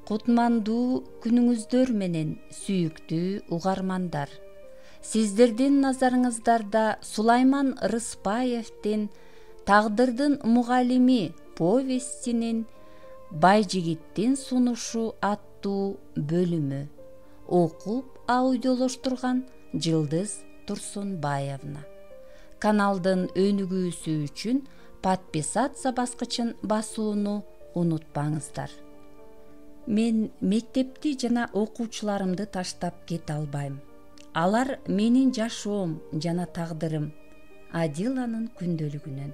Кутмандуу күнүңүздөр менен сүйүктүү угармандар. Сиздердин назарыңыздарда Сулайман Рыспаевдин «Тагдырдын мугалими» повестинин «Байжигиттин сунушу» аттуу бөлүмү. Окуп аудиолоштурган Жылдыз Турсунбаевна. Каналдын өнүгүүсү үчүн подписаться баскычын басууну унутпаңыздар. Мен мектепти жана окуучуларымды таштап кете албайм. Алар менин жашоом жана тагдырым. Адиланын күндөлүгүнөн.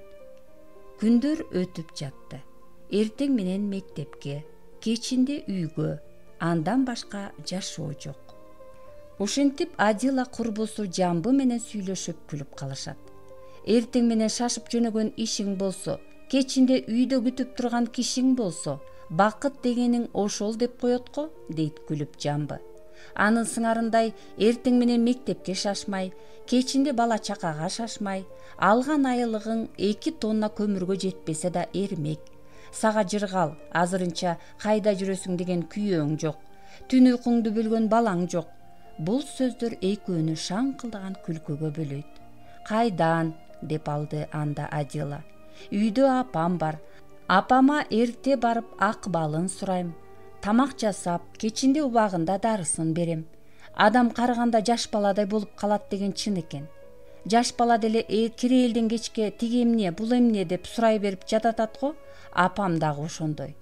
Күндөр өтүп жатты. Эртең менен мектепке, кечинде үйгө, андан башка жашоо жок. Ушинтип Адила курбусу Жамбы менен сүйлөшүп күлүп калышат. Эртең менен шашып жөнөгөн ишиң болсо, кечинде үйдө күтүп турган кишиң болсо, бакыт дегениң ошол деп коет го, дейт күлүп Жамбы. Анын сыңарындай эртең менен мектепке шашмай, кечинде бала чакага шашмай, алган айлыгың 2 тонна көмүргө жетпесе да эрмек. Сага жыргал, азырынча кайда жүрөсүң деген күйөөң жок. Түн уйкуңду бөлгөн балаң жок. Бул сөздөр экөөнү шаңкылдаган күлкүгө бөлөйт. Кайдан? Деп алды анда Адила. Үйдө апам бар. Апама эрте барып акыбалын сурайм. Тамак жасап, кечинде убагында дарысын берем. Адам карыганда жаш баладай болуп калат деген чын экен. Жаш бала деле кире элден кечке тиги эмне, бул эмне деп сурай берип жататат го. Апам дагы ошондой.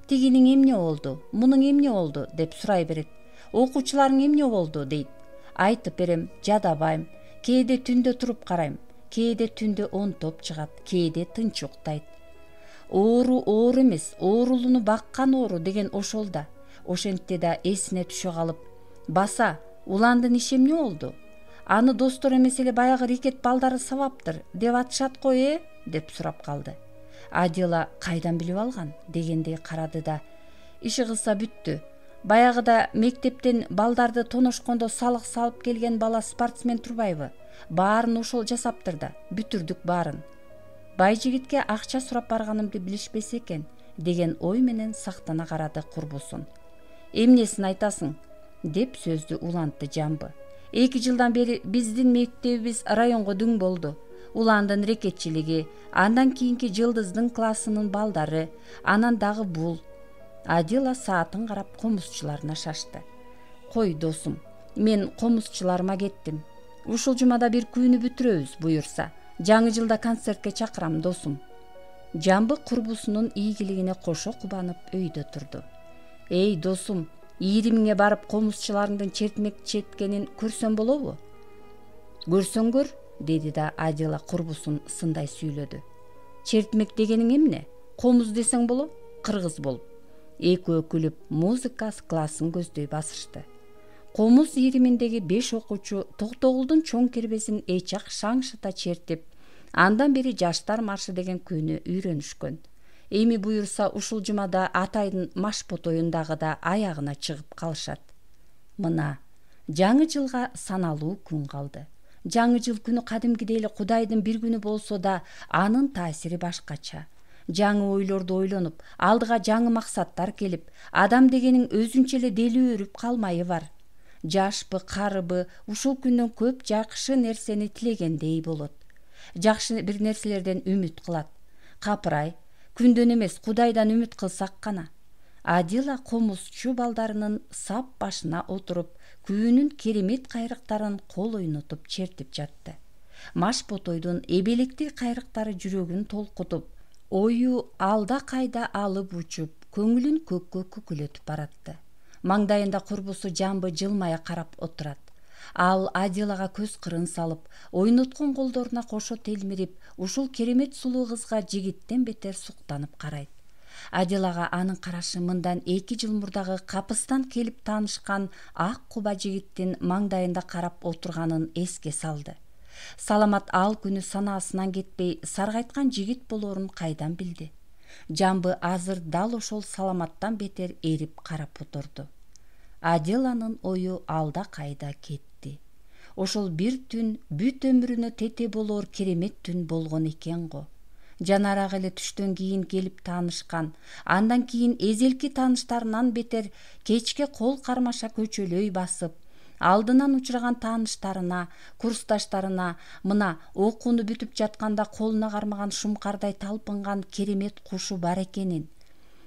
Тигинин эмне болду, мунун эмне болду деп сурай берет. Окуучуларың эмне болду дейт. Айтып берем, жадабайм. Кээде түндө туруп карайм. Кээде түндө онтоп чыгат, кээде тынч уктайт. Оору эмес, оорулууну баккан оору деген ошол да. Ошентте да эсине түшө калып, баса, уландын иши эмне болду? Аны достор эмес эле баягы рекет балдары сабаптыр деп атышат го, деп сурап калды. Адила кайдан билип алган дегендей карады да, иши кылса бүттү. Баягыда мектептен балдарды тоношкондо салык салып келген бала спортсмен турбайбы? Баарын ошол жасаптыр да, бүтүрдүк баарын. Байжигитке акча сурап барганымды билишпесе экен, деген ой менен сактана карады курбусун. Эмнесин айтасың? Деп сөздү улантты Жамбы. 2 жылдан бери биздин мектебибиз районго дүң болду. Уландын рекетчилиги, андан кийинки Жылдыздын классынын балдары, анан дагы бул. Адила саатын карап комузчуларына шашты. Кой досум, мен комузчуларыма кеттим. Ушул жумада бир күнү бүтүрөбүз буюрса. Жаңы жылда концертке чакырам досум. Жамбы курбусунун ийгилигине кошо кубанып өйдө турду. Эй досум, 20 барып комузчуларыңдын чертмек четкенин көрсөм болобу? Көрсөң көр, деди да Адила курбусун сындай сүйлөдү. Чертмек дегениң эмне? Комуз десең боло, кыргыз болуп. Экөө күлүп музыка классын көздөй басышты. Комуз ириминдеги 5 окуучу Токтогулдун чоң кербесин эчак шаңшыта чертип, андан бери жаштар маршы деген күйүнү үйрөнүшкөн. Эми буюрса ушул жумада Атайдын машпотоюндагы да аягына чыгып калышат. Мына, жаңы жылга саналуу күн калды. Жаңы жыл күнү кадимгидей эле Кудайдын бир күнү болсо да, анын таасири башкача. Жаңы ойлорду ойлонуп, алдыга жаңы максаттар келип, адам дегенин өзүнчө эле делүү өрүп калмайы бар. Жашпы, карыбы, ушул күндөн көп жакшы нерсени тилегендей болот. Жакшы бир нерселерден үмүт кылат. Капырай, күндөн эмес Кудайдан үмүт кылсак гана. Адила комузчу балдарынын сап башына отуруп, күнүн керемет кайрыктарын кол ойнотуп чертип жатты. Машпотойдун эбелектей кайрыктары жүрөгүн толкутуп, ою алда кайда алып учуп, көңүлүн көккө күкүлөтүп баратты. Маңдайында курбусу Жамбы жылмая карап отурат. Ал Адилага көз кырын салып, ойноткон колдоруна кошо телмирип, ушул керемет сулуу кызга жигиттен бетер суктанып карайт. Адилага анын карашы мындан 2 жыл мурдагы капыстан келип таанышкан ак куба жигиттин маңдайында карап отурганын эске салды. Саламат ал күнү санаасынан кетпей саргайткан жигит болоорун кайдан билди? Жамбы азыр дал ошол Саламаттан бетер эрип карап отурду. Адиланын ою алда кайда кетти. Ошол бир түн бүт өмүрүнө тете болоор керемет түн болгон экен го. жанарак эле түштөн кийин келип таанышкан. Андан кийин эзелки тааныштарынан бетер кечке кол кармаша көчөлөй басып, алдынан учураган тааныштарына, курсташтарына мына окууну бүтүп жатканда колуна кармаган шумкардай талпынган керемет кушу бар экенин,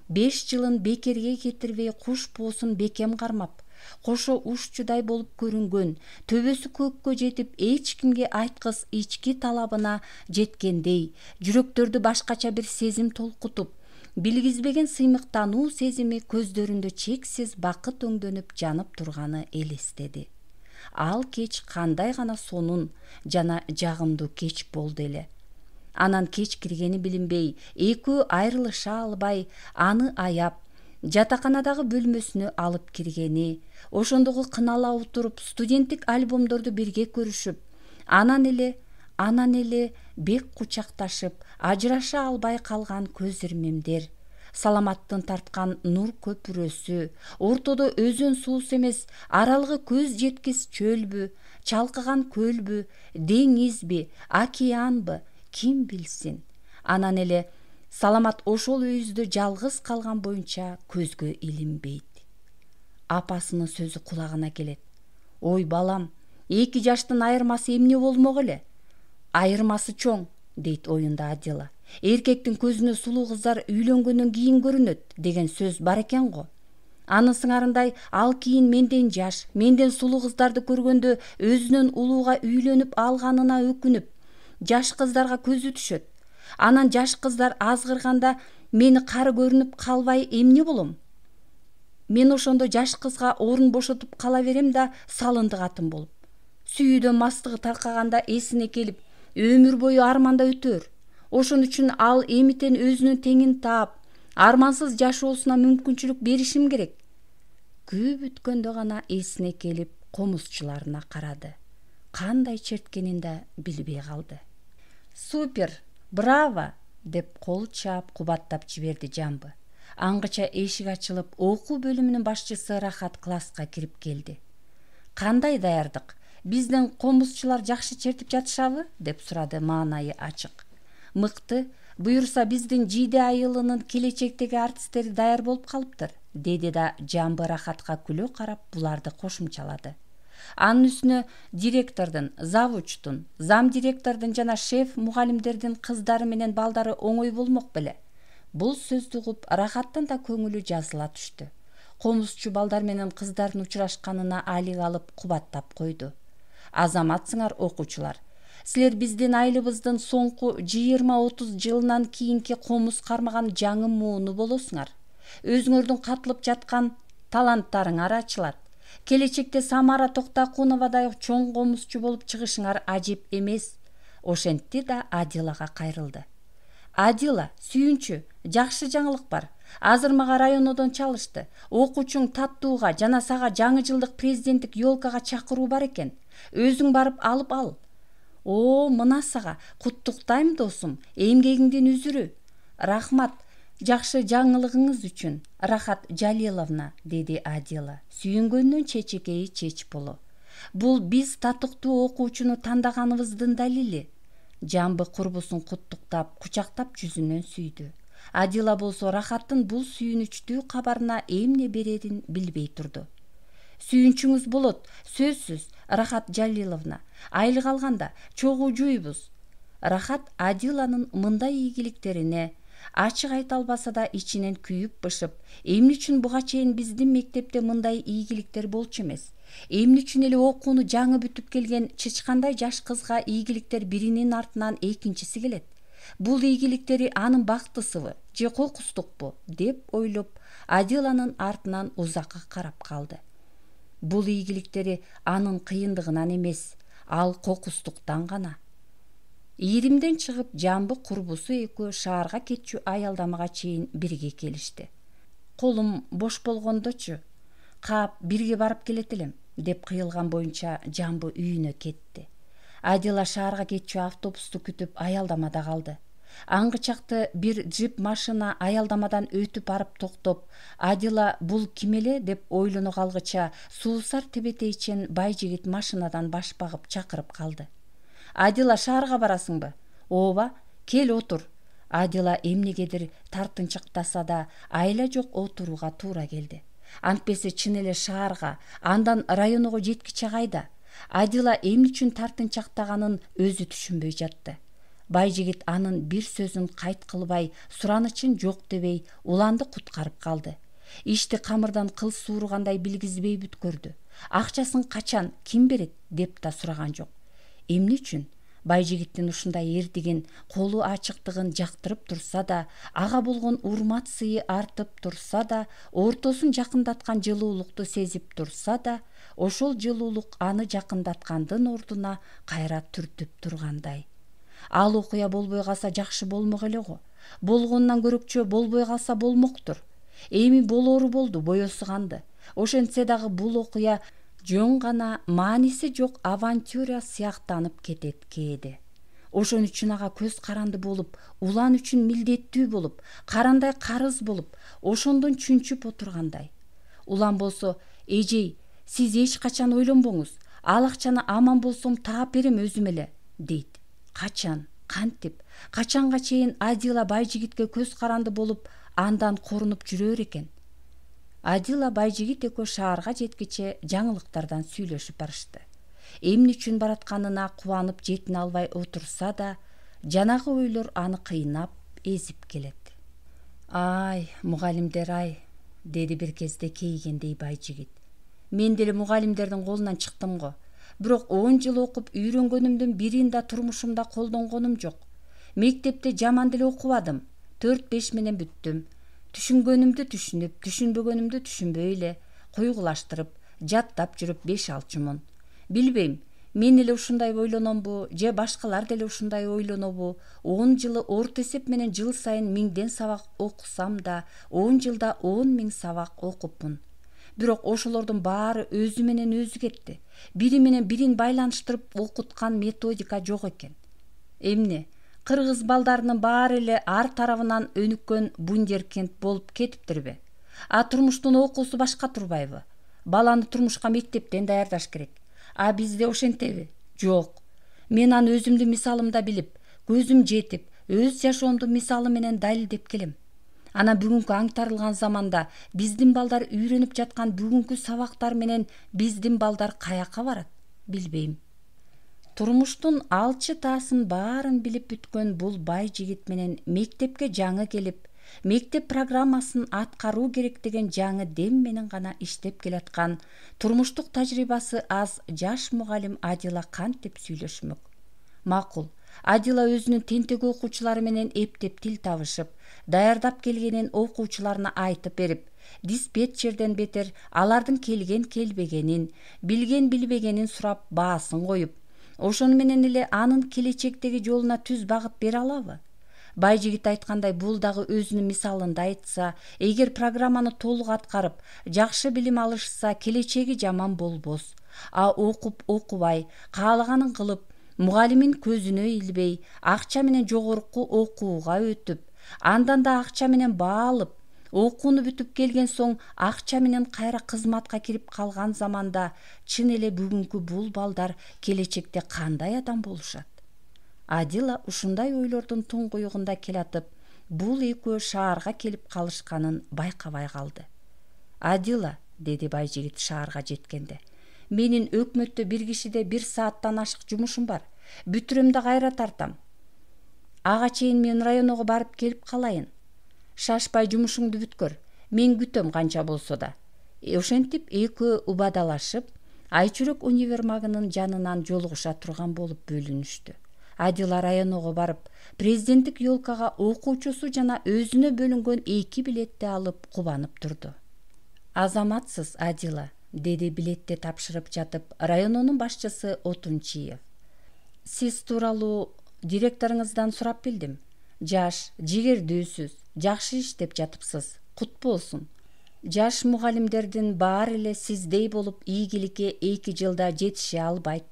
5 жылын бекерге кетирбей куш поосун бекем кармап, кошо ушчудай болуп көрүнгөн, төбөсү көккө жетип эч кимге айткыс ички талабына жеткендей, жүрөктөрдү башкача бир сезим толкутуп, билгизбеген сыймыктануу сезими көздөрүндө чексиз бакыт өңдөнүп жанып турганы элестеди. Ал кеч кандай гана сонун жана жагымдуу кеч болду эле. Анан кеч киргени билинбей, экөө айрылыша албай, аны аяп, жатаканадагы бөлмөсүнө алып киргени, ошондогу кынала отуруп студенттик альбомдорду бирге көрүшүп, анан эле бек кучакташып, ажыраша албай калган көз ирмемдер, Саламаттын тарткан нур көпүрөсү, ортодо өзөн суусу эмес, аралыгы көз жеткис чөлбү, чалкыган көлбү, деңизби, океанбы, ким билсин. Анан эле Саламат ошол өйүздө жалгыз калган боюнча көзгө илинбейт. Апасынын сөзү кулагына келет. Ой балам, 2 жаштын айырмасы эмне болмок эле? Айырмасы чоң, дейт оюнда Адила. Эркектин көзүнө сулуу кыздар үйлөнгөндөн кийин көрүнөт деген сөз бар экен го. Анын сыңарындай ал кийин менден жаш, менден сулуу кыздарды көргөндө өзүнөн улууга үйлөнүп алганына өкүнүп, жаш кыздарга көзү түшөт. Анан жаш кыздар азгырганда мени кары көрүнүп калбай эмне болом? Мен ошондо жаш кызга орун бошотуп кала берем да салынды катын болуп. Сүйүүдөн мастыгы таркаганда эсине келип, өмүр бою арманда өтөр. Ошон үчүн ал эмитен өзүнүн теңин таап, армансыз жашоосуна мүмкүнчүлүк беришим керек. Көп өткөндө гана эсине келип, комузчуларына карады. Кандай черткенин да билбей калды. Супер, браво, деп кол чаап кубаттап жиберди Жамбы. Аңгыча эшик ачылып, окуу бөлүмүнүн башчысы Рахат класска кирип келди. Кандай даярдык? Биздин комузчулар жакшы чертип жатышабы? Деп сурады, маанайы ачык. Мыкты, буюрса биздин Жиде айылынын келечектеги артисттери даяр болуп калыптыр, деди да Жамбы Рахатка күлө карап буларды кошумчалады. Анын үстүнө директордун, завучтун, зам директордун жана шеф мугалимдердин кыздары менен балдары оңой болмок беле. Бул сөздү угуп Рахаттын да көңүлү жазыла түштү. Комузчу балдар менен кыздардын учурашканына алик алып кубаттап койду. Азаматсыңар окуучулар. Силер биздин айылыбыздын соңку 20-30 жылынан кийинки комуз кармаган жаңы мууну болосуңар. Өзүңөрдүн катылып жаткан таланттарыңар ачылат. Келечекте Самара Токтакуновадай чоң комузчу болуп чыгышыңар ажип эмес. Ошентти да Адилага кайрылды. Адила, сүйүнчү, жакшы жаңылык бар. Азыр мага районодон чалышты. Окуучуң Таттууга жана сага жаңы жылдык президенттик ёлкага чакыруу бар экен. Өзүң барып алып ал. О, мына сага куттуктайм досум, эмгегиңдин үзүрү. Рахмат, жакшы жаңылыгыңыз үчүн, Рахат Жалиловна, деди Адила. Сүйүнгөндөн чечекейи чеч болу. Бул биз татыктуу окуучуну тандаганыбыздын далили. Жамбы курбусун куттуктап, кучактап жүзүнөн сүйдү. Адила болсо Рахаттын бул сүйүнүчтүү кабарына эмне берерин билбей турду. Сүйүнчүңүз болот, сөзсүз, Рахат Жалиловна. Айлык алганда чогуу жуйбуз. Рахат Адиланын мындай ийгиликтерине ачык айта албаса да ичинен күйүп-бышып, эмне үчүн буга чейин биздин мектепте мындай ийгиликтер болчу эмес? Эмне үчүн эле окууну жаңы бүтүп келген чычкандай жаш кызга ийгиликтер биринин артынан экинчиси келет? Бул ийгиликтери анын бактысыбы же кокустукпу деп ойлоп, Адиланын артынан узакка карап калды. Бул ийгиликтери анын кыйындыгынан эмес, ал кокустуктан гана. Ийримден чыгып, Жамбы курбусу экөө шаарга кетчү аялдамага чейин бирге келишти. Колум бош болгондочу, каап бирге барып келет элем, деп кыйылган боюнча Жамбы үйүнө кетти. Адила шаарга кетчү автобусту күтүп аялдамада калды. Аңгычакты бир джип машина аялдамадан өтүп барып токтоп, Адила бул ким эле деп ойлоно калгыча суусар тебетейчен бай жигит машинадан баш багып чакырып калды. Адила, шаарга барасыңбы? Ооба, кел отур. Адила эмнегедир тартынчыктаса да айла жок отурууга туура келди. Антпесе чын эле шаарга, андан районуга жеткиче кайда? Адила эмне үчүн тартынчактаганын өзү түшүнбөй жатты. Байжигит анын бир сөзүн кайт кылбай, суранычын жок дебей, уланды куткарып калды. Ишти камырдан кыл сууругандай билгизбей бүткөрдү. Акчасын качан, ким берет деп да сураган жок. Эмне үчүн? Байжигиттин ушундай эрдигин, колу ачыктыгын жактырып турса да, ага болгон урмат сыйы артып турса да, ортосун жакындаткан жылуулукту сезип турса да, ошол жылуулук аны жакындаткандын ордуна кайра түртүп тургандай. Ал окуя болбой калса жакшы болмок эле го. Болгондон көрөкчө болбой калса болмоктур. Эми болору болду, боесу канды. Ошентсе дагы бул окуя жөн гана мааниси жок авантюра сыяктанып кетет кээде. Ошон үчүн ага көз каранды болуп, улан үчүн милдеттүү болуп, карандай карыз болуп, ошондон чүнчүп отургандай. Улан болсо: "Эжей, сиз эч качан ойлонбоңуз. Ал акчаны аман болсом таап берем өзүм эле", дейт. Качан, кантип, качанга чейин Адила Байжигитке көз каранды болуп, андан корунуп жүрөр экен? Адила Байжигит экөө шаарга жеткиче жаңылыктардан сүйлөшүп барышты. Эмне үчүн баратканына кубанып жетине албай отурса да, жанагы ойлор аны кыйнап, эзип келет. "Ай, мугалимдер ай", деди бир кезде кейигендей Байжигит. "Мен деле мугалимдердин колунан чыктым го. Бирок 10 жыл окуп үйрөнгөнүмдүн бирин да турмушумда колдонгонум жок. Мектепте жаман деле окубадым. 4-5 менен бүттүм. Түшүнгөнүмдү түшүнүп, түшүнбөгөнүмдү түшүнбөй эле куйгулаштырып, жаттап жүрүп 5 алчумун. Билбейм, мен эле ушундай ойлономбу, же башкалар деле ушундай ойлонобу? 10 жылы орто эсеп менен жыл сайын 1000ден сабак окусам да, 10 жылда 10 000 сабак окупмун. Бирок ошолордун баары өзү менен өзү кетти. Бири менен бирин байланыштырып окуткан методика жок экен. Эмне? Кыргыз балдарынын баары эле ар тарабынан өнүккөн бундеркинд болуп кетиптирби? А турмуштун окуусу башка турбайбы? Баланы турмушка мектептен даярдаш керек. А бизде ошентеби? Жок. Мен аны өзүмдүн мисалымда билип, көзүм жетип, өз жашоомдун мисалы менен далилдеп келем. Анан бүгүнкү аңтарылган заманда биздин балдар үйрөнүп жаткан бүгүнкү сабактар менен биздин балдар каяка барат? Билбейм. Турмуштун алчы таасын баарын билип бүткөн бул Байжигит менен мектепке жаңы келип, мектеп программасын аткаруу керек деген жаңы дем менен гана иштеп келаткан, турмуштук тажрыйбасы аз жаш мугалим Адила кантип сүйлөшмөк? Макул, Адила өзүнүн тентек окуучулары менен эптеп тил табышып, даярдап келгенин окуучуларына айтып берип, диспетчерден бетер алардын келген-келбегенин, билген-билбегенин сурап баасын коюп, ошону менен эле анын келечектеги жолуна түз багыт бере алабы? Байжигит айткандай, бул дагы өзүнүн мисалында айтса, эгер программаны толук аткарып, жакшы билим алышса, келечеги жаман болбос. А окуп окубай, каалаганын кылып, мугалимин көзүнө илбей, акча менен жогорку окууга өтүп, андан да акча менен баа алып, окууну бүтүп келген соң акча менен кайра кызматка кирип калган заманда чын эле бүгүнкү бул балдар келечекте кандай адам болушат? Адила ушундай ойлордун туңгуюгунда келатып, бул экөө шаарга келип калышканын байкабай калды. "Адила", деди Байжигит шаарга жеткенде, "менин өкмөттө бир кишиде 1 сааттан ашык жумушум бар. Бүтүрөм да кайра тартам. Ага чейин мен районуга барып келип калайын. Шашпай жумушуңду бүткөр. Мен күтөм канча болсо да." Ошентип экөө убадалашып, Айчүрөк универмагынын жанынан жолугуша турган болуп бөлүнүштү. Адила районуга барып, президенттик ёлкага окуучусу жана өзүнө бөлүнгөн 2 билетти алып кубанып турду. "Азаматсыз, Адила", деди билетти тапшырып жатып районунун башчысы Отунчиев. "Сиз тууралуу директоруңуздан сурап билдим. Жаш, жигердүүсүз, жакшы иштеп жатыпсыз. Кут болсун. Жаш мугалимдердин баары эле сиздей болуп ийгиликке 2 жылда жетише албайт.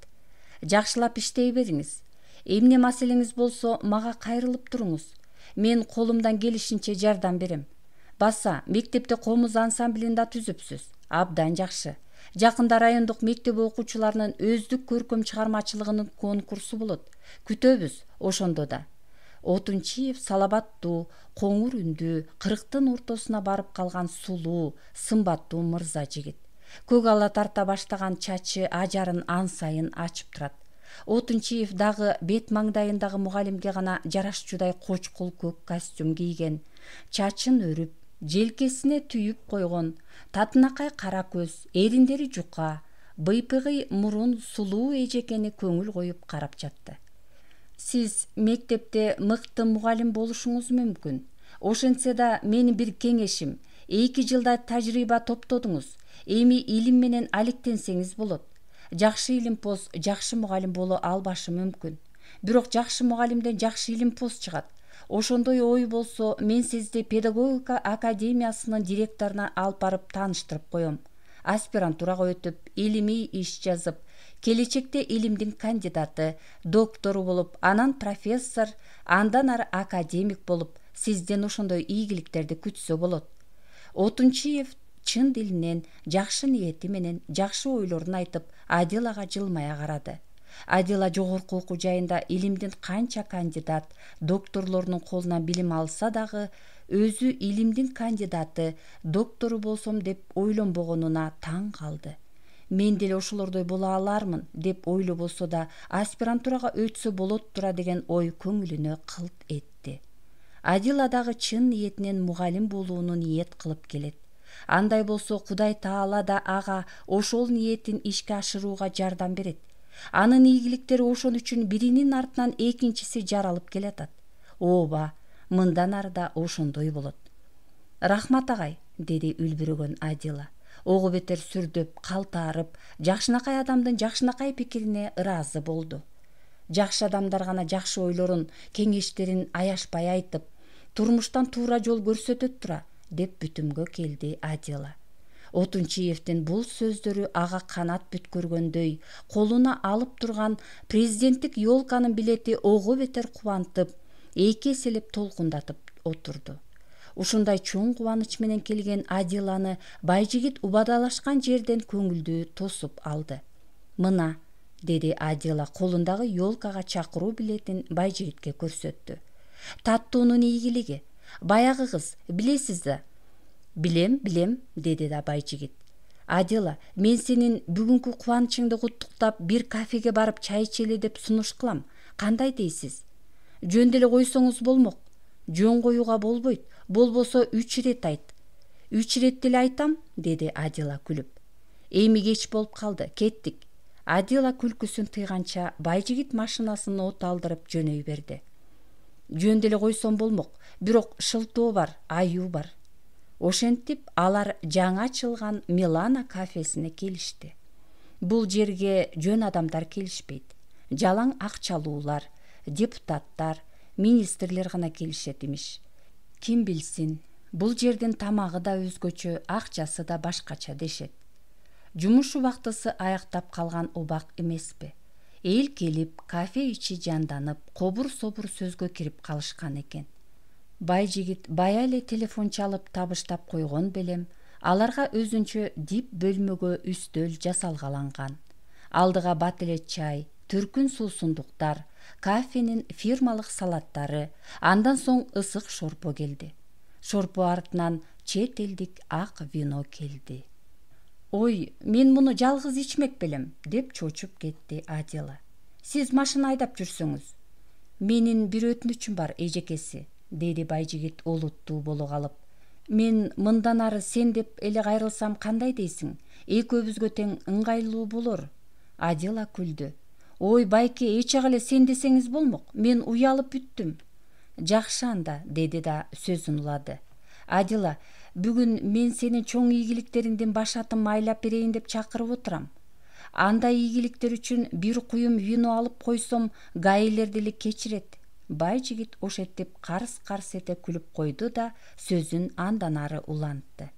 Жакшылап иштей бериңиз. Эмне маселеңиз болсо мага кайрылып туруңуз. Мен колумдан келишинче жардам берем. Баса, мектепте комуз ансамблин да түзүпсүз. Абдан жакшы. Жакында райондук мектеп окуучуларынын өздүк көркөм чыгармачылыгынын конкурсу болот. Күтөбүз ошондо да. Отунчиев салабаттуу, коңур үндүү, 40-тын ортосуна барып калган сулуу, сымбаттуу мырза жигит. Көк ала тарта баштаган чачы ажарын ан сайын ачып турат. Отунчиев дагы бет маңдайындагы мугалимге гана жарашчудай кочкул көк костюм кийген, чачын өрүп, желкесине түйүп койгон, татынакай кара көз, эриндери жука, быйпыгый мурун сулуу эжекени көңүл коюп карап жатты. Сиз мектепте мыкты мугалим болушуңуз мүмкүн. Ошентсе да менин бир кеңешим, 2 жылда тажрыйба топтодуңуз. Эми илим менен алектенсеңиз болот. Жакшы илимпоз жакшы мугалим боло албашы мүмкүн. Бирок жакшы мугалимден жакшы илимпоз чыгат. Ошондой ой болсо, мен сизди педагогика академиясынын директоруна алып барып тааныштырып коем. Аспирантурага өтүп, илимий иш жазып, келечекте илимдин кандидаты, доктору болуп, анан профессор, андан ары академик болуп, сизден ошондой ийгиликтерди күтсө болот. Отунчиев чын дилинен, жакшы ниети менен, жакшы ойлорун айтып, Адилага жылмая карады. Адила жогорку окуу жайында илимдин канча кандидат, докторлорунун колунан билим алса дагы, өзү илимдин кандидаты, доктору болсом деп ойлонбогонуна таң калды. Мен деле ошолордой боло алармын деп ойлобосо да, аспирантурага өтсө болот тура деген ой көңүлүнө кылт этти. Адила дагы чын ниетинен мугалим болууну ниет кылып келет. Андай болсо Кудай Таала да ага ошол ниетин ишке ашырууга жардам берет. Анын ийгиликтери ошон үчүн биринин артынан экинчиси жаралып келатат. Ооба, мындан ары да ошондой болот. Рахмат агай, деди үлбүрөгөн Адила. Ого бетер сүрдөп, калтаарып, жакшынакай адамдын жакшынакай пикирине ыраазы болду. Жакшы адамдар гана жакшы ойлорун, кеңештерин аяшпай айтып, турмуштан туура жол көрсөтөт тура, деп бүтүмгө келди Адила. Отунчиевдин бул сөздөрү ага канат бүткөргөндөй, колуна алып турган президенттик ёлканын билети ого бетер кубантып, эки эселеп толкундатып отурду. Ушундай чоң кубаныч менен келген Адиланы байжигит убадалашкан жерден көңүлдүү тосуп алды. Мына, деди Адила колундагы ёлкага чакыруу билетин байжигитке көрсөттү. Таттуунун ийгилиги. Баягы кыз, билесиз да? Билем, деди да байжигит. Адила, мен сенин бүгүнкү кубанычыңды куттуктап, бир кафеге барып чай ичели деп сунуш кылам. Кандай дейсиз? Жөн деле койсоңуз болмок. Жөн коюуга болбойт. Болбосо 3 ирет айт. 3 ирет деле айтам, деди Адила күлүп. Эми кеч болуп калды, кеттик. Адила күлкүсүн тыйганча байжигит машинасын от алдырып жөнөй берди. Жөн деле койсом болмок, бирок шылтоо бар, аюу бар. Ошентип алар жаңа ачылган Милана кафесине келишти. Бул жерге жөн адамдар келишпейт. Жалаң акчалуулар, депутаттар, министрлер гана келишет имиш. Ким билсин, бул жердин тамагы да өзгөчө, акчасы да башкача дешет. Жумуш убактысы аяктап калган убак эмеспи? Эл келип, кафе ичи жанданып, кобур-собур сөзгө кирип калышкан экен. Байжигит бая эле телефон чалып табыштап койгон белем, аларга өзүнчө дип бөлмөгө үстөл жасалгаланган. Алдыга бат эле чай, түркүн суусундуктар, кафенин фирмалык салаттары, андан соң ысык шорпо келди. Шорпо артынан чет элдик ак вино келди. Ой, мен муну жалгыз ичмек белем, деп чочуп кетти Адила. Сиз машина айдап жүрсөңүз. Менин бир өтүнүчүм бар, эжекеси, деди байжигит олуттуу боло калып. Мен мындан ары сен деп эле кайрылсам кандай дейсиң? Экөөбүзгө тең ыңгайлуу болор. Адила күлдү. Ой, байке, эч ак эле сен десеңиз болмок. Мен уялып бүттүм. Жакшы анда, деди да сөзүн улады. Адила, бүгүн мен сенин чоң ийгиликтериңдин башатын майлап берейин деп чакырып отурам. Андай ийгиликтер үчүн бир куюм вино алып койсом, гаилер деле кечирет. Байжигит ошентип карс-карс эте күлүп койду да сөзүн андан ары улантты.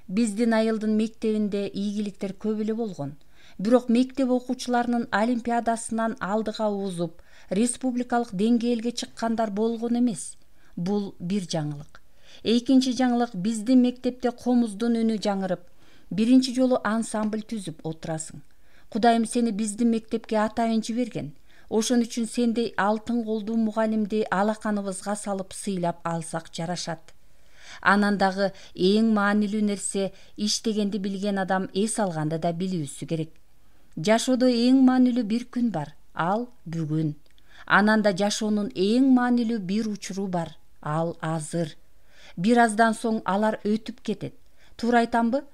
Биздин айылдын мектебинде ийгиликтер көп эле болгон. Бирок мектеп окуучуларынын олимпиадасынан алдыга узуп, республикалык деңгээлге чыккандар болгон эмес. Бул бир жаңылык. Экинчи жаңылык, биздин мектепте комуздун үнү жаңырып, биринчи жолу ансамбль түзүп отурасың. Кудайым сени биздин мектепке атайын жиберген. Ошон үчүн сендей алтын колдуу мугалимди алаканыбызга салып сыйлап алсак жарашат. Анан дагы эң маанилүү нерсе иштегенди билген адам эс алганды да билүүсү керек. Жашоодо эң маанилүү бир күн бар, ал бүгүн. Анан да жашоонун эң маанилүү бир учуру бар, ал азыр. Бир аздан соң алар өтүп кетет. Туура айтамбы?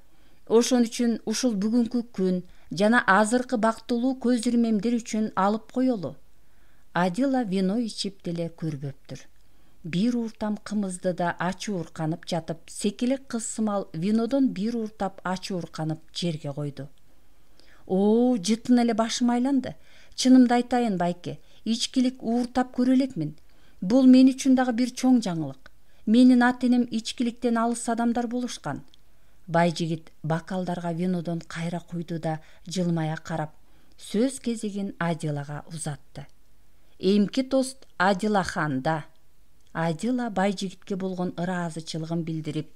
Ошон үчүн ушул бүгүнкү күн жана азыркы бактылуу көз ирмемдер үчүн алып коелу. Адила вино ичип деле көрбөптүр. Бир ууртам кымызды да ачуурканып жатып, секилек кыз сымал винодон бир ууртап ачуурканып жерге койду. О, жытын эле башым айланды. Чынымды айтайын, байке, ичкилик ууртап көрө элекмин. Бул мен үчүн дагы бир чоң жаңылык. Менин ата-энем ичкиликтен алыс адамдар болушкан. Байжигит бокалдарга винодон кайра куйду да жылмая карап, сөз кезегин Адилага узатты. Эмки тост Адилаханда. Адила Байжигитке болгон ыраазычылыгын билдирип,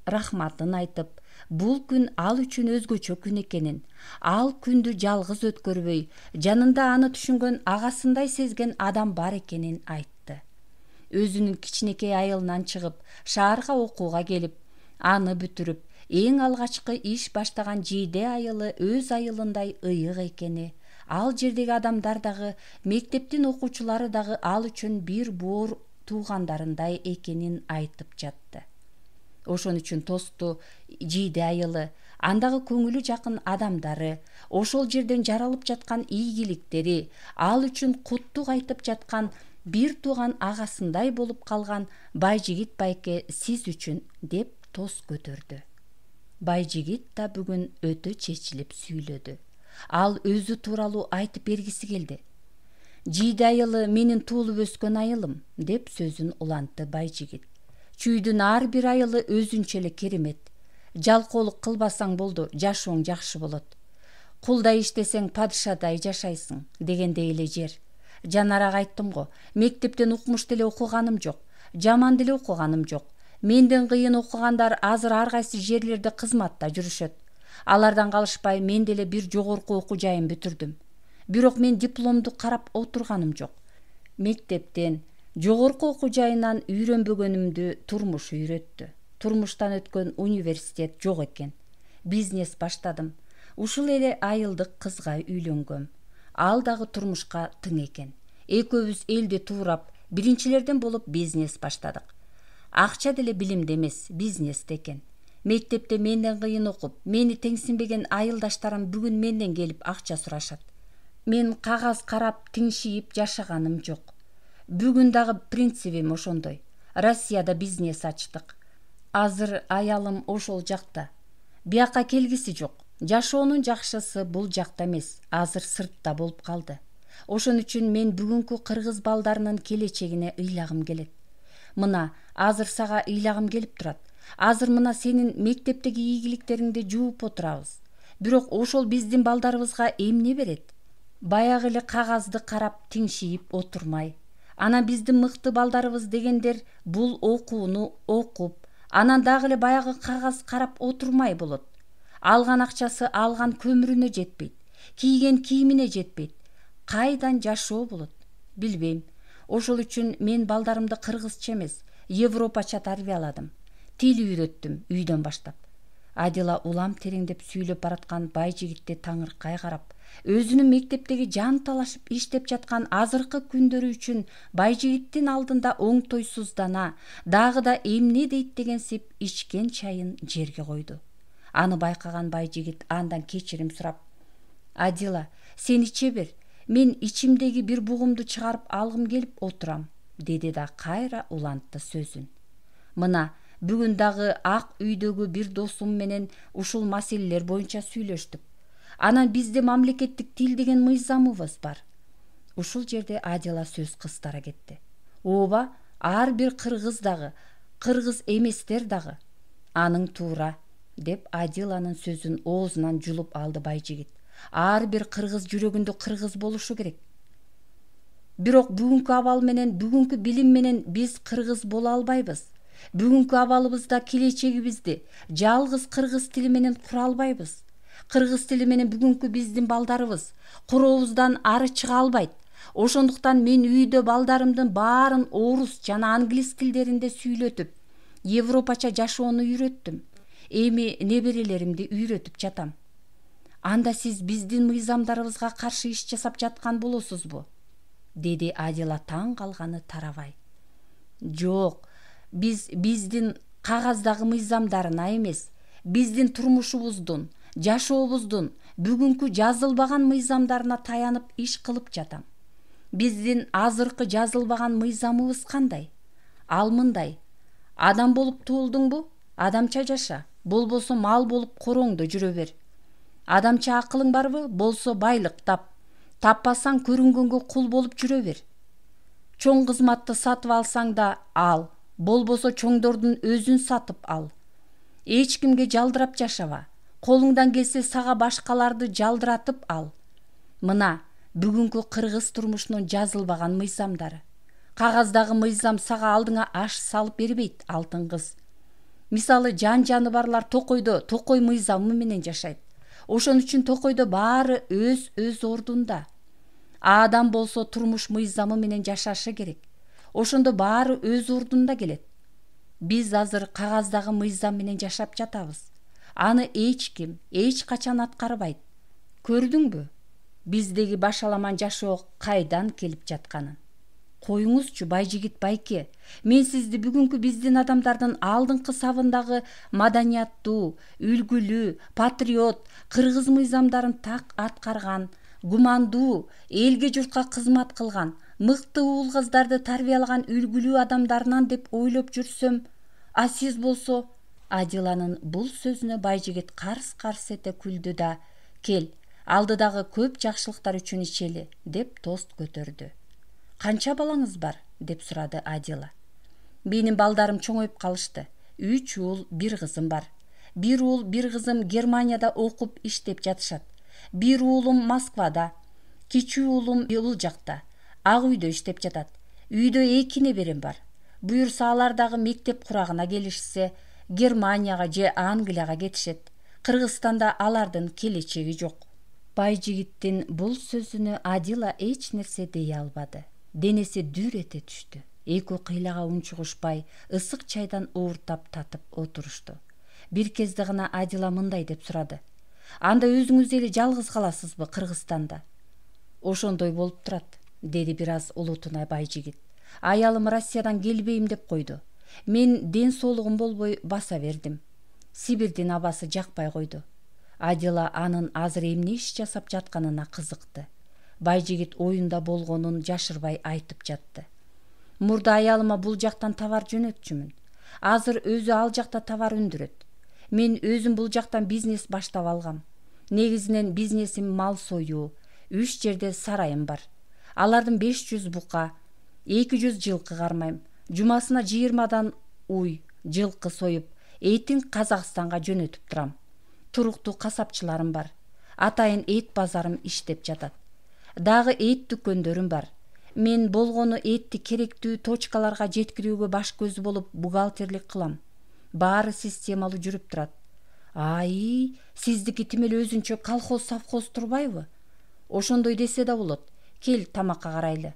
рахматын айтып, бул күн ал үчүн өзгөчө күн экенин, ал күндү жалгыз өткөрбөй, жанында аны түшүнгөн агасындай сезген адам бар экенин айтты. Өзүнүн кичинекей айылынан чыгып, шаарга окууга келип, аны бүтүрүп, эң алгачкы иш баштаган Жийде айылы өз айылындай ыйык экени, ал жердеги адамдар дагы, мектептин окуучулары дагы ал үчүн бир боор туугандарындай экенин айтып жатты. Ошон үчүн тосту Жийде айылы, андагы көңүлү жакын адамдары, ошол жерден жаралып жаткан ийгиликтери, ал үчүн куттук айтып жаткан бир тууган агасындай болуп калган Байжигит байке сиз үчүн деп тост көтөрдү. Байжигит да бүгүн өтө чечилип сүйлөдү. Ал өзү тууралуу айтып бергиси келди. Жийде айылы менин туулуп өскөн айылым, деп сөзүн улантты Байжигит. Чүйдүн ар бир айылы өзүнчө эле керемет. Жалкоолук кылбасаң болду, жашооң жакшы болот. Кулдай иштесең падышадай жашайсың, дегендей эле жер. Жанараак айттым го, мектептен укмуш деле окуганым жок, жаман деле окуганым жок. Менден кыйын окугандар азыр ар кайсы жерлерде кызматта жүрүшөт. Алардан калышпай мен деле бир жогорку окуу жайын бүтүрдүм. Бирок мен дипломду карап отурганым жок. Мектептен, жогорку окуу жайынан үйрөнбөгөнүмдү турмуш үйрөттү. Турмуштан өткөн университет жок экен. Бизнес баштадым. Ушул эле айылдык кызга үйлөнгөм. Ал дагы турмушка тың экен. Экөөбүз элди туурап, биринчилерден болуп бизнес баштадык. Акча деле билимде эмес, бизнесте экен. Мектепте менден кыйын окуп, мени теңсинбеген айылдаштарым бүгүн менден келип акча сурашат. Мен кагаз карап, тиңшиип жашаганым жок. Бүгүн дагы принцибим ошондой. Россияда бизнес ачтык. Азыр аялым ошол жакта. Бияка келгиси жок. Жашоонун жакшысы бул жакта эмес, азыр сыртта болуп калды. Ошон үчүн мен бүгүнкү кыргыз балдарынын келечегине ыйлагым келет. Мына, азыр сага ыйлагым келип турат. Азыр мына сенин мектептеги ийгиликтериңди жууп отурабыз. Бирок ошол биздин балдарыбызга эмне берет? Баягы эле кагазды карап тиңшиип отурмай. Анан биздин мыкты балдарыбыз дегендер бул окууну окуп, анан дагы эле баягы кагаз карап отурмай болот. Алган акчасы алган көмүрүнө жетпейт, кийген кийимине жетпейт. Кайдан жашоо болот? Билбейм. Ошол үчүн мен балдарымды кыргызча эмес, европача тарбияладым. Тил үйрөттүм үйдөн баштап. Адила улам тереңдеп сүйлөп бараткан Байжигитти таңыркай карап, өзүнүн мектептеги жан талашып иштеп жаткан азыркы күндөрү үчүн Байжигиттин алдында оңтойсуздана, дагы да эмне дейт дегенсип ичкен чайын жерге койду. Аны байкаган Байжигит андан кечирим сурап: "Адила, сен иче бер. Мен ичимдеги бир бугумду чыгарып алгым келип отурам", деди да кайра улантты сөзүн. Мына, бүгүн дагы ак үйдөгү бир досум менен ушул маселелер боюнча сүйлөштүк. Анан бизде мамлекеттик тил деген мыйзамыбыз бар. Ушул жерде Адила сөз кыстара кетти. Ооба, ар бир кыргыз дагы, кыргыз эместер дагы. Аның туура, деп Адиланын сөзүн оозунан жулуп алды Байжигит. Ар бир кыргыз жүрөгүндө кыргыз болушу керек. Бирок бүгүнкү абал менен, бүгүнкү билим менен биз кыргыз боло албайбыз. Бүгүнкү абалыбызда келечегибизди жалгыз кыргыз тили менен кура албайбыз. Кыргыз тили менен бүгүнкү биздин балдарыбыз курообуздан ары чыга албайт. Ошондуктан мен үйдө балдарымдын баарын орус жана англис тилдеринде сүйлөтүп, европача жашоону үйрөттүм. Эми неберелеримди үйрөтүп жатам. Анда сиз биздин мыйзамдарыбызга каршы иш жасап жаткан болосузбу? Деди Адила таң калганы тарабай. Жок, биздин кагаздагы мыйзамдарына эмес, биздин турмушубуздун, жашообуздун бүгүнкү жазылбаган мыйзамдарына таянып иш кылып жатам. Биздин азыркы жазылбаган мыйзамыбыз кандай? Ал мындай: адам болуп туулдуңбу? Адамча жаша, болбосо мал болуп короңдо жүрө бер. Адамча акылың барбы? Болсо байлык тап. Таппасаң көрүнгөнгө кул болуп жүрө бер. Чоң кызматты сатып алсаң да ал, болбосо чоңдордун өзүн сатып ал. Эч кимге жалдырап жашаба. Колуңдан келсе сага башкаларды жалдыратып ал. Мына бүгүнкү кыргыз турмушунун жазылбаган мыйзамдары. Кагаздагы мыйзам сага алдыңа аш салып бербейт, алтын кыз. Мисалы, жан-жаны барлар токойдо токой мыйзамы менен жашайт. Ошон үчүн токойдо баары өз ордунда. Адам болсо турмуш мыйзамы менен жашашы керек. Ошондо баары өз ордунда келет. Биз азыр кагаздагы мыйзам менен жашап жатабыз. Аны эч ким, эч качан аткарбайт. Көрдүңбү? Биздеги башаламан жашоо кайдан келип жатканын. Коюңузчу, байжигит байке. Мен сизди бүгүнкү биздин адамдардын алдыңкы сабындагы маданияттуу, үлгүлүү, патриот, кыргыз мыйзамдарын так аткарган, гумандуу, элге журтка кызмат кылган, мыкты уул кыздарды тарбиялаган үлгүлүү адамдарынан деп ойлоп жүрсөм, а сиз болсо... Адиланын бул сөзүнө байжигит карс-карс эте күлдү да, кел, алдыдагы көп жакшылыктар үчүн ичели, деп тост көтөрдү. Канча балаңыз бар? Деп сурады Адила. Менин балдарым чоңоюп калышты. 3 уул, 1 кызым бар. 1 уул, 1 кызым Германияда окуп иштеп жатышат. 1 уулум Москвада, кичүү уулум бул жакта, ак үйдө иштеп жатат. Үйдө 2 неберем бар. Буюрса алар дагы мектеп курагына келишсе, Германияга же Англияга кетишет. Кыргызстанда алардын келечеги жок. Байжигиттин бул сөзүнө Адила эч нерсе дей албады. Денеси дүр эте түштү. Экөө кыйлага унчугушпай, ысык чайдан ууртап татып отурушту. Бир кезде гана Адила мындай деп сурады. Анда өзүңүз эле жалгыз каласызбы Кыргызстанда? Ошондой болуп турат, деди бир аз улутуна байжигит. Аялым Россиядан келбейм деп койду. Мен ден соолугум болбой баса бердим. Сибирдин абасы жакпай койду. Адила анын азыр эмне иш жасап жатканына кызыкты. Байжигит оюнда болгонун жашырбай айтып жатты. Мурда аялыма бул жактан товар жөнөтчүмүн. Азыр өзү ал жакта товар өндүрөт. Мен өзүм бул жактан бизнес баштап алгам. Негизинен бизнесим мал союу. 3 жерде сарайым бар. Алардын 500 бука, 200 жылкы кармайм. Жумасына 20дан уй, жылкы союп, этин Казакстанга жөнөтүп турам. Туруктуу касапчыларым бар. Атайын эт базарым иштеп жатат. Дагы эт дүкөндөрүм бар. Мен болгону этти керектүү точкаларга жеткирүүгө баш көз болуп бухгалтерлик кылам. Баары системалуу жүрүп турат. Ай, сиздики тимел өзүнчө колхоз-совхоз турбайбы? Ошондой десе да болот. Кел тамакка карайлы.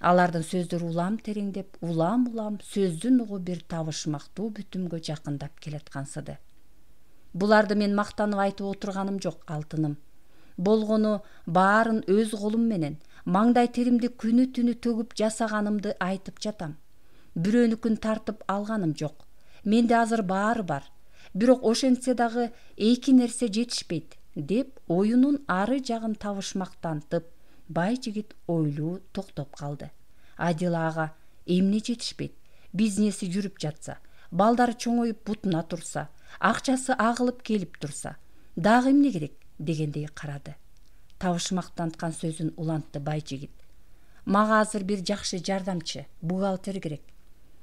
Алардын сөздөрү улам тереңдеп, улам сөздүн угу бир табышмактуу бүтүмгө жакындап келаткансыды. Буларды мен мактанып айтып отурганым жок, алтыным. Болгону баарын өз колум менен, маңдай теримди күнү түнү төгүп жасаганымды айтып жатам. Бирөөнүкүн тартып алганым жок. Менде азыр баары бар. Бирок ошентсе дагы эки нерсе жетишпейт, деп оюнун ары жагын табышмактантып, байжигит ойлуу токтоп калды. Адила ага эмне жетишпейт? Бизнеси жүрүп жатса, балдары чоңоюп бутуна турса, акчасы агылып келип турса, дагы эмне керек дегендей карады. Табышмактанткан сөзүн улантты байжигит. Мага азыр бир жакшы жардамчы, бухгалтер керек.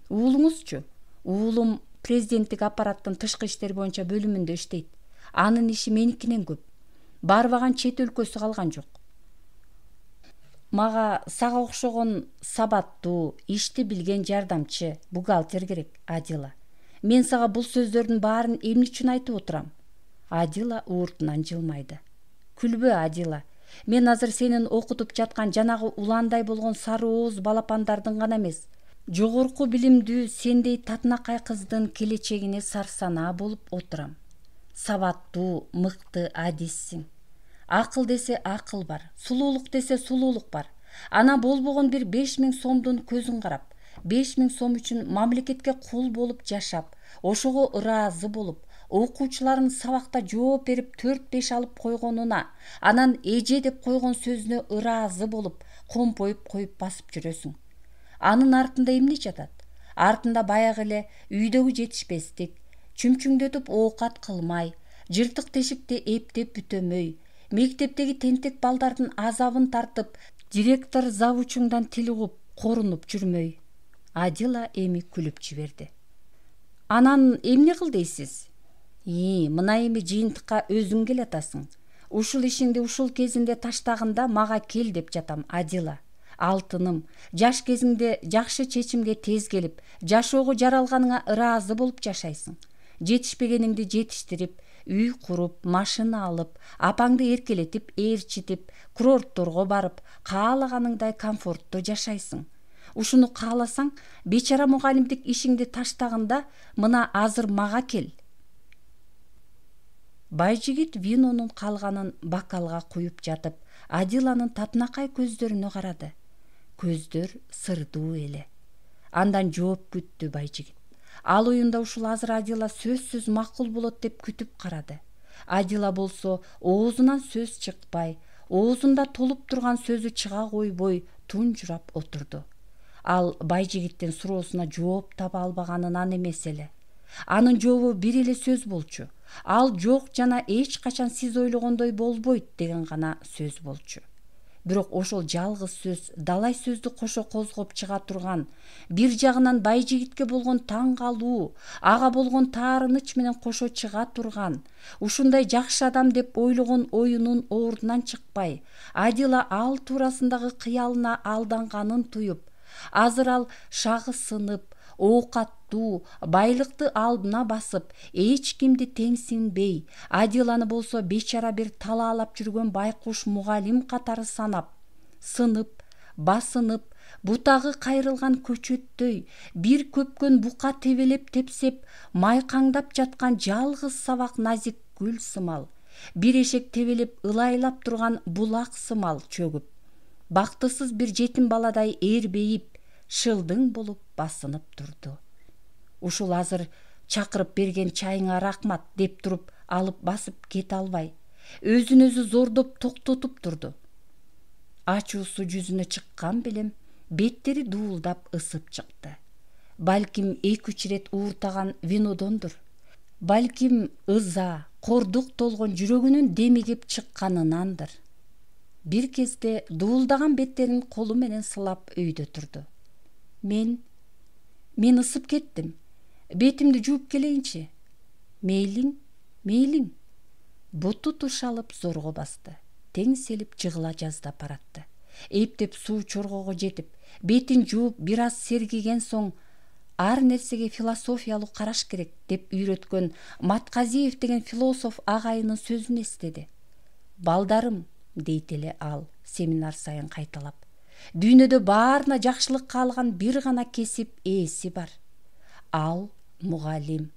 Уулуңузчу? Уулум президенттик аппараттын тышкы иштер боюнча бөлүмүндө иштейт. Анын иши меникинен көп. Барбаган чет өлкөсү калган жок. Мага сага окшогон сабаттуу, ишти билген жардамчы, бухгалтер керек, Адила. Мен сага бул сөздөрдүн баарын эмне үчүн айтып отурам? Адила ууртунан жылмайды. Күлбө, Адила. Мен азыр сенин окутуп жаткан жанагы уландай болгон сары ооз балапандардын гана эмес, жогорку билимдүү сендей татынакай кыздын келечегине сарсанаа болуп отурам. Сабаттуу, мыкты адиссиң. Акыл десе акыл бар, сулуулук десе сулуулук бар. Ана болбогон бир 5000 сомдун көзүн карап, 5000 сом үчүн мамлекетке кул болуп жашап, ошого ыраазы болуп, окуучуларын сабакта жооп берип 4-5 алып койгонуна, анан эже деп койгон сөзүнө ыраазы болуп, компоюп коюп басып жүрөсүң. Анын артында эмне жатат? Артында баягы эле үйдөгү жетишпестик, чүмчүңдөтүп оокат кылмай, жыртык тешикти эптеп бүтөмөй, мектептеги тентек балдардын азабын тартып, директор завучуңдан тил угуп, корунуп жүрмөй. Адила эми күлүп жиберди. Анан эмне кыл дейсиз? Мына эми жыйынтыкка өзүң келатасың. Ушул ишиңди ушул кезинде таштагында мага кел деп жатам, Адила. Алтыным, жаш кезиңде жакшы чечимге тез келип, жашоого жаралганыңа ыраазы болуп жашайсың. Жетишпегениңди жетиштирип, үй куруп, машина алып, апаңды эркелетип, ээрчитип, курортторго барып, каалаганыңдай комфорттуу жашайсың. Ушуну кааласаң, бечара мугалимдик ишиңди таштагында мына азыр мага кел. Байжигит винонун калганын бокалга куюп жатып, Адиланын татынакай көздөрүнө карады. Көздөр сырдуу эле. Андан жооп күттү Байжигит. Ал оюнда ушул азыр Адила сөзсүз макул болот деп күтүп карады. Адила болсо оозунан сөз чыкпай, оозунда толуп турган сөзү чыга койбой тунжурап отурду. Ал Байжигиттин суроосуна жооп таба албаганынан эмес эле. Анын жообу бир эле сөз болчу. Ал жок жана эч качан сиз ойлогондой болбойт деген гана сөз болчу. Бирок ошол жалгыз сөз далай сөздү кошо козгоп чыга турган, бир жагынан Байжигитке болгон таң калуу, ага болгон таарыныч менен кошо чыга турган, ушундай жакшы адам деп ойлогон оюнун ордунан чыкпай, Адила ал туурасындагы кыялына алданганын туюп, азыр ал шагы сынып, оокаттуу, байлыкты алдына басып, эч кимди теңсинбей, Адиланы болсо бечара бир талаалап жүргөн байкуш мугалим катары санап, сынып, басынып, бутагы кайрылган көчөттөй, бир көпкөн бука тебелеп тепсеп, майкаңдап жаткан жалгыз сабак назик гүл сымал, бир эшек тебелеп ылайлап турган булак сымал чөгүп, бактысыз бир жетим баладай эрбейип, шылдың болуп басынып турду. Ушул азыр чакырып берген чайыңа рахмат деп туруп алып басып кете албай, өзүн өзү зордоп токтотуп турду. Ачуусу жүзүнө чыккан белем, беттери дуулдап ысып чыкты. Балким 2-3 рет ууртаган винодондур. Балким ыза, кордук толгон жүрөгүнүн демигип чыкканынандыр. Бир кезде дуулдаган беттерин колу менен сылап өйдө турду. Мен ысып кеттим. Бетимди жууп келейинчи? Мейлиң. Буту тушалып зорго басты. Теңселип жыгыла жаздап баратты. Эптеп суу чоргого жетип, бетин жууп бир аз сергиген соң, ар нерсеге философиялуу караш керек деп үйрөткөн Матказиев деген философ агайынын сөзүн эстеди. Балдарым, дейт эле ал семинар сайын кайталап. Дүйнөдө баарына жакшылык каалган бир гана кесип ээси бар. Ал мугалим.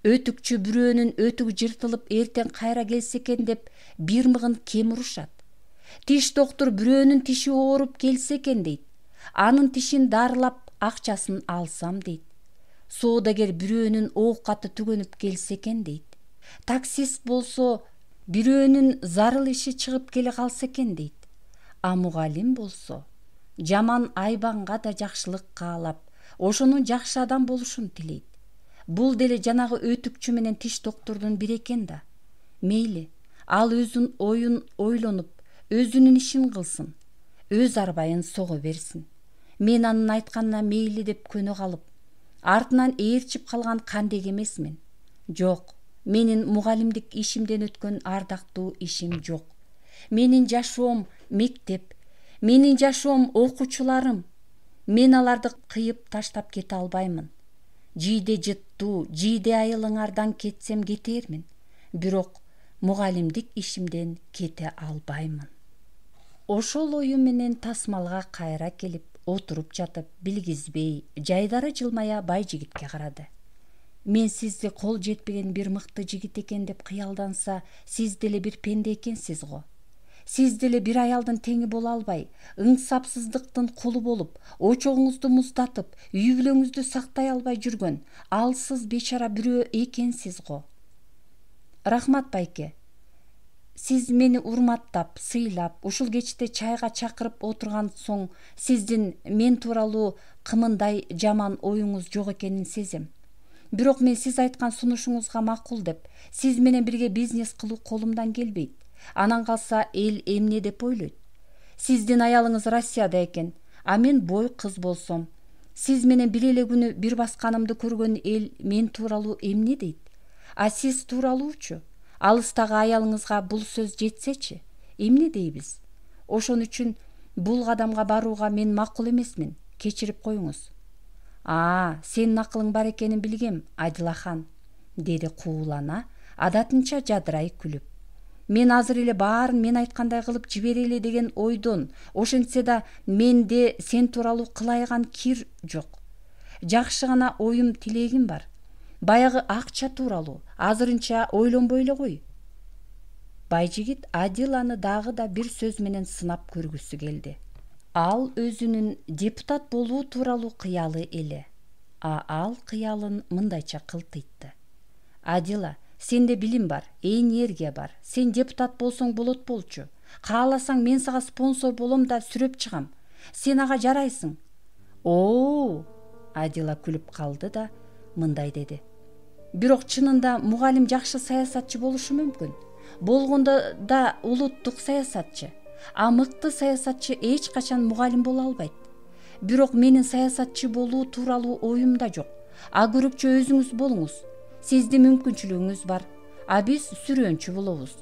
Өтүкчү бирөөнүн өтүгү жыртылып эртең кайра келсе экен деп бир мыгын кем урушат. Тиш доктур бирөөнүн тиши ооруп келсе экен дейт. Анын тишин дарылап акчасын алсам дейт. Соодагер бирөөнүн оокаты түгөнүп келсе экен дейт. Таксист болсо бирөөнүн зарыл иши чыгып келе калса экен дейт. А мугалим болсо жаман айбанга да жакшылык каалап, ошонун жакшы адам болушун тилейт. Бул деле жанагы өтүкчү менен тиш доктурдун бири экен да. Мейли, ал өзүн оюн ойлонуп, өзүнүн ишин кылсын, өз арбайын сого берсин. Мен анын айтканына мейли деп көнө калып, артынан ээрчип калган кандек эмесмин. Жок, менин мугалимдик ишимден өткөн ардактуу ишим жок. Менин жашоом мектеп, менин жашоом окуучуларым. Мен аларды кыйып таштап кете албаймын. Жийде жыттуу, жийде айылыңардан кетсем кетермин. Бирок мугалимдик ишимден кете албаймын. Ошол ою менен тасмалга кайра келип отуруп жатып, билгизбей, жайдары жылмая Байжигитке карады. Мен сизди кол жетпеген бир мыкты жигит экен деп кыялданса, сиз деле бир пенде экенсиз го. Сиз деле бир аялдын теңи боло албай, ыңсапсыздыктын кулу болуп, очогуңузду муздатып, үй бүлөңүздү сактай албай жүргөн алсыз бечара бирөө экенсиз го. Рахмат байке. Сиз мени урматтап, сыйлап, ушул кечте чайга чакырып отурган соң, сиздин мен тууралуу кымындай жаман оюңуз жок экенин сезем. Бирок мен сиз айткан сунушуңузга макул деп, сиз менен бирге бизнес кылуу колумдан келбейт. Анан калса эл эмне деп ойлойт? Сиздин аялыңыз Россияда экен, а мен бой кыз болсом, сиз менен бир эле күнү бир басканымды көргөн эл мен тууралуу эмне дейт? А сиз тууралуучу? Алыстагы аялыңызга бул сөз жетсечи, эмне дейбиз? Ошон үчүн бул кадамга барууга мен макул эмесмин. Кечирип коюңуз. Сенин акылың бар экенин билгем, Адилахан, деди куулана, адатынча жадырай күлүп. Мен азыр эле баарын мен айткандай кылып жиберели деген ойдон, ошентсе да менде сен тууралуу кылайган кир жок. Жакшы гана оюм, тилегим бар. Баягы акча тууралуу, азырынча ойлонбой эле кой. Байжигит Адиланы дагы да бир сөз менен сынап көргүсү келди. Ал өзүнүн депутат болуу тууралуу кыялы эле. Ал кыялын мындайча кылтыйтты. Адила, сенде билим бар, энергия бар. Сен депутат болсоң болот болчу. Кааласаң мен сага спонсор болом да сүрөп чыгам. Сен ага жарайсың. Адила күлүп калды да мындай деди. Бирок чынында мугалим жакшы саясатчы болушу мүмкүн. Болгондо да улуттук саясатчы. А мыкты саясатчы эч качан мугалим боло албайт. Бирок менин саясатчы болуу тууралуу оюмда жок. Көрөкчө өзүңүз болуңуз. Сиздин мүмкүнчүлүгүңүз бар. Биз сүрөөнчү болобуз.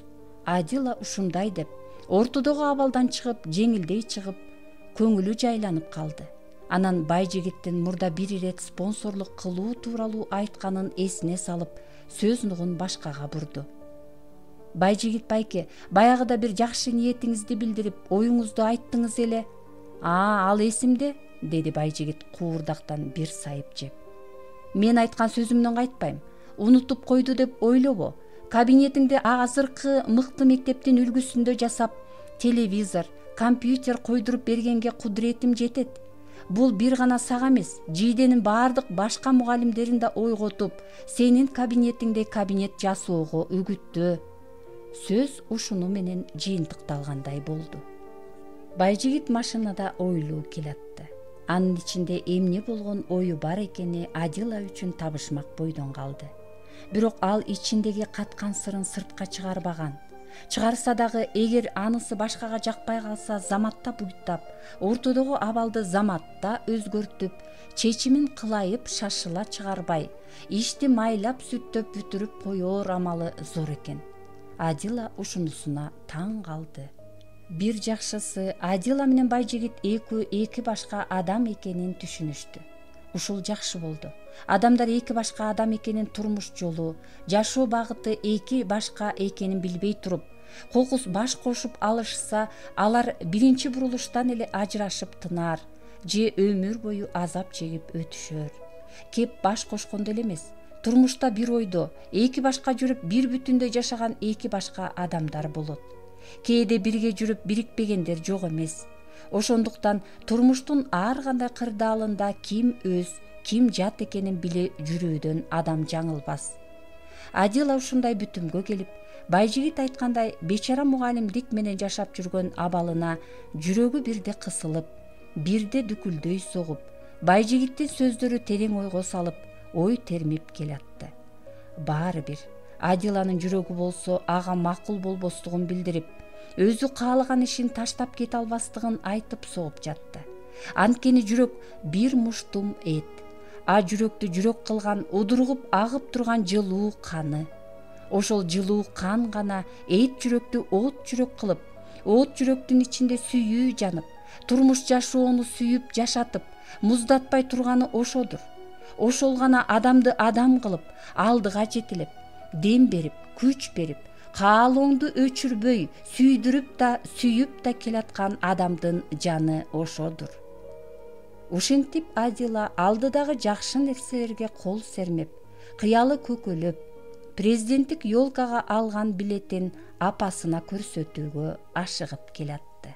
Адила ушундай деп, ортодогу абалдан чыгып, жеңилдей чыгып, көңүлү жайланып калды. Анан Байжигиттин мурда бир ирет спонсорлук кылуу тууралуу айтканын эсине салып, сөз нугун башкага бурду. Байжигит байке, баягыда бир жакшы ниетиңизди билдирип, оюңузду айттыңыз эле. Ал эсимде, деди Байжигит куурдактан бир сайып жеп. Мен айткан сөзүмдөн кайтпайм. Унутуп койду деп ойлобо. Кабинетиңде азыркы мыкты мектептин үлгүсүндө жасап, телевизор, компьютер койдуруп бергенге кудуретим жетет. Бул бир гана сага эмес, жийденин баардык башка мугалимдерин да ойготуп, сенин кабинетиңде кабинет жасоого үгүттөө. Сөз ушуну менен жыйынтыкталгандай болду. Байжигит машинада ойлуу келатты. Анын ичинде эмне болгон ою бар экени Адила үчүн табышмак бойдон калды. Бирок ал ичиндеги каткан сырын сыртка чыгарбаган. Чыгарса дагы, эгер анысы башкага жакпай калса, заматта буйтап, ортодогу абалды заматта өзгөртүп, чечимин кылайып шашыла чыгарбай, ишти майлап сүттөп бүтүрүп коёр амалы зор экен. Адила ушунусуна таң калды. Бир жакшысы, Адила менен Байжигит эки башка адам экенин түшүнүштү. Ушул жакшы болду. Адамдар эки башка адам экенин турмуш жолу, жашоо багыты эки башка экенин билбей туруп, кокус баш кошуп алышса, алар биринчи бурулуштан эле ажырашып тынаар, же өмүр бою азап чегип өтүшөр. Кеп баш кошкондо эле эмес, турмушта бир ойдо, эки башка жүрүп, бир бүтүндө жашаган эки башка адамдар болот. Кээде бирге жүрүп бирикпегендер жок эмес. Ошондуктан турмуштун ар кандай кырдаалында ким өз, ким жат экенин биле жүрүүдөн адам жаңылбас. Адила ушундай бүтүмгө келип, Байжигит айткандай бечара мугалимдик менен жашап жүргөн абалына жүрөгү бирде кысылып, бирде дүкүлдөй согуп, Байжигиттин сөздөрү терең ойго салып, ой термип келатты. Баары бир Адиланын жүрөгү болсо ага макул болбостугун билдирип, өзү каалаган ишин таштап кете албастыгын айтып согуп жатты. Анткени жүрөк бир муштум эт, жүрөктү жүрөк кылган удургуп агып турган жылуу каны. Ошол жылуу кан гана эт жүрөктү от жүрөк кылып, от жүрөктүн ичинде сүйүү жанып, турмуш жашоону сүйүп жашатып, муздатпай турганы ошодур. Ошол гана адамды адам кылып, алдыга жетелеп, дем берип, күч берип, каалооңду өчүрбөй сүйдүрүп да сүйүп да келаткан адамдын жаны ошодур. Ушинтип Адила алдыдагы жакшы нерселерге кол сермеп, кыялы көкөлөп, президенттик ёлкага алган билетин апасына көрсөтүүгө ашыгып келатты.